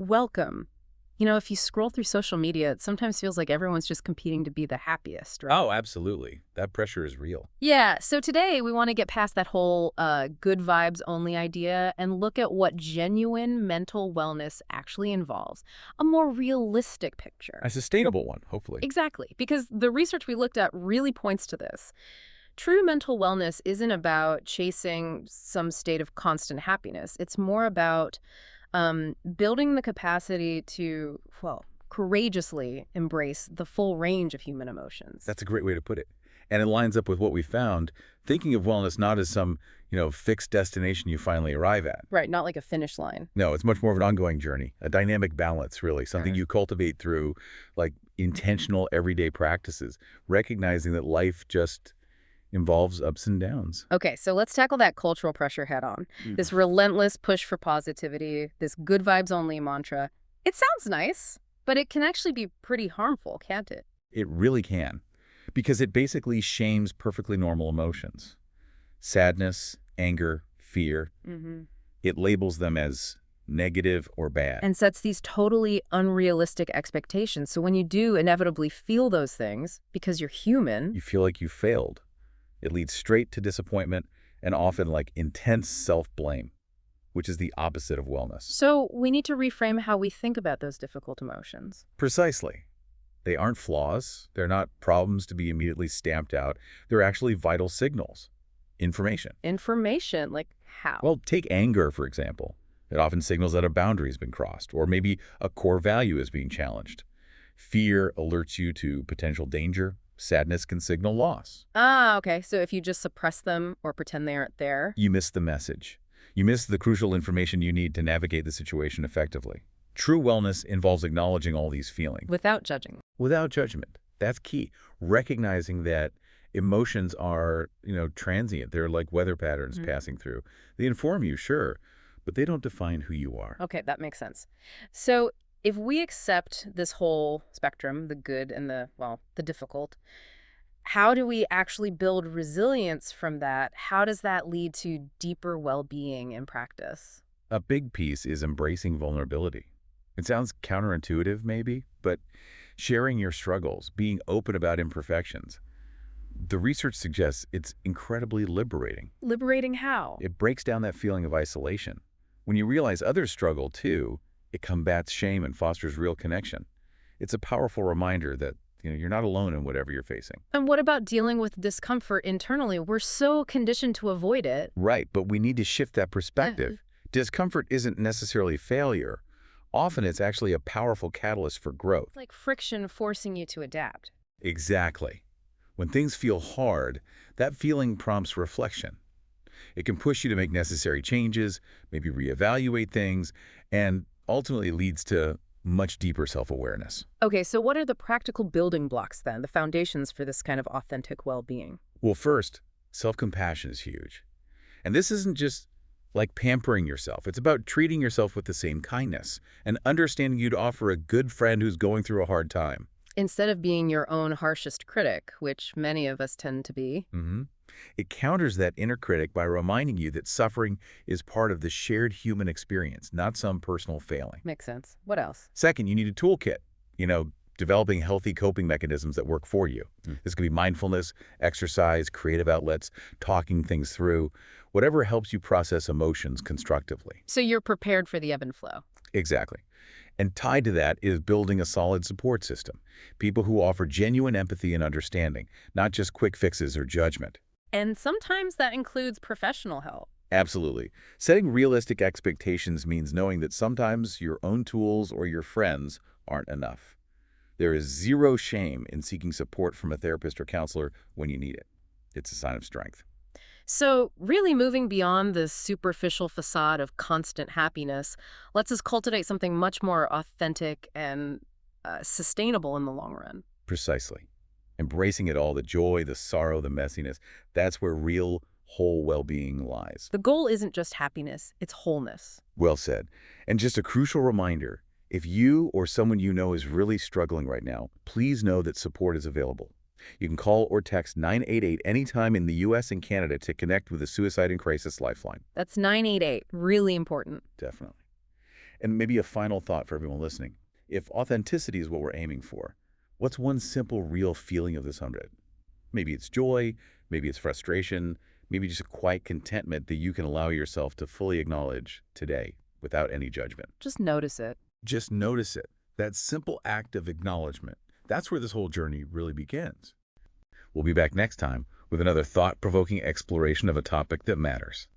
welcome. If you scroll through social media, it sometimes feels like everyone's just competing to be the happiest, right? Oh, absolutely. That pressure is real. Yeah, so today we want to get past that whole good vibes only idea and look at what genuine mental wellness actually involves. A more realistic picture. A sustainable one, hopefully. Exactly, because the research we looked at really points to this. True mental wellness isn't about chasing some state of constant happiness. It's more about building the capacity to, well, courageously embrace the full range of human emotions. That's a great way to put it. And it lines up with what we found, thinking of wellness not as some, fixed destination you finally arrive at. Right, not like a finish line. No, it's much more of an ongoing journey, a dynamic balance, really, something you cultivate through, like, intentional everyday practices, recognizing that life just involves ups and downs. Okay, so let's tackle that cultural pressure head on. This relentless push for positivity, this good vibes only mantra. It sounds nice, but it can actually be pretty harmful, can't it? It really can, because it basically shames perfectly normal emotions. Sadness, anger, fear. It labels them as negative or bad. And sets these totally unrealistic expectations. So when you do inevitably feel those things, because you're human, You feel like you failed. It leads straight to disappointment and often like intense self-blame, which is the opposite of wellness. so we need to reframe how we think about those difficult emotions. Precisely. They aren't flaws. They're not problems to be immediately stamped out. They're actually vital signals. Information. Information, like how? Well, take anger, for example. It often signals that a boundary has been crossed, or maybe a core value is being challenged. Fear alerts you to potential danger. Sadness can signal loss. Okay. So if you just suppress them or pretend they aren't there. You miss the message. You miss the crucial information you need to navigate the situation effectively. True wellness involves acknowledging all these feelings Without judging. without judgment. That's key. Recognizing that emotions are, transient. They're like weather patterns passing through. They inform you, sure, but they don't define who you are. Okay, that makes sense. So if we accept this whole spectrum, the good and the difficult, how do we actually build resilience from that? How does that lead to deeper well-being in practice? A big piece is embracing vulnerability. It sounds counterintuitive, maybe, but sharing your struggles, being open about imperfections, the research suggests it's incredibly liberating. Liberating how? It breaks down that feeling of isolation. When you realize others struggle too, it combats shame and fosters real connection. It's a powerful reminder that you're not alone in whatever you're facing. And what about dealing with discomfort internally? We're so conditioned to avoid it. Right, but we need to shift that perspective. Discomfort isn't necessarily failure. Often it's actually a powerful catalyst for growth. It's like friction forcing you to adapt. Exactly. When things feel hard, that feeling prompts reflection. It can push you to make necessary changes, maybe reevaluate things, and ultimately leads to much deeper self-awareness. Okay, so what are the practical building blocks then, the foundations for this kind of authentic well-being? Well, first, self-compassion is huge. And this isn't just like pampering yourself. It's about treating yourself with the same kindness and understanding you'd offer a good friend who's going through a hard time. Instead of being your own harshest critic, which many of us tend to be. It counters that inner critic by reminding you that suffering is part of the shared human experience, not some personal failing. Makes sense. What else? Second, you need a toolkit, developing healthy coping mechanisms that work for you. This could be mindfulness, exercise, creative outlets, talking things through, whatever helps you process emotions constructively. So you're prepared for the ebb and flow. Exactly. And tied to that is building a solid support system, people who offer genuine empathy and understanding, not just quick fixes or judgment. And sometimes that includes professional help. Absolutely. Setting realistic expectations means knowing that sometimes your own tools or your friends aren't enough. There is zero shame in seeking support from a therapist or counselor when you need it. It's a sign of strength. So really moving beyond the superficial facade of constant happiness lets us cultivate something much more authentic and sustainable in the long run. Precisely. Embracing it all, the joy, the sorrow, the messiness, that's where real, whole well-being lies. The goal isn't just happiness, it's wholeness. Well said. And just a crucial reminder, if you or someone you know is really struggling right now, please know that support is available. You can call or text 988 anytime in the U.S. and Canada to connect with the Suicide and Crisis Lifeline. That's 988, really important. Definitely. And maybe a final thought for everyone listening. If authenticity is what we're aiming for, what's one simple, real feeling of this 100? Maybe it's joy, maybe it's frustration, maybe just a quiet contentment that you can allow yourself to fully acknowledge today without any judgment. Just notice it. Just notice it. That simple act of acknowledgement. That's where this whole journey really begins. We'll be back next time with another thought-provoking exploration of a topic that matters.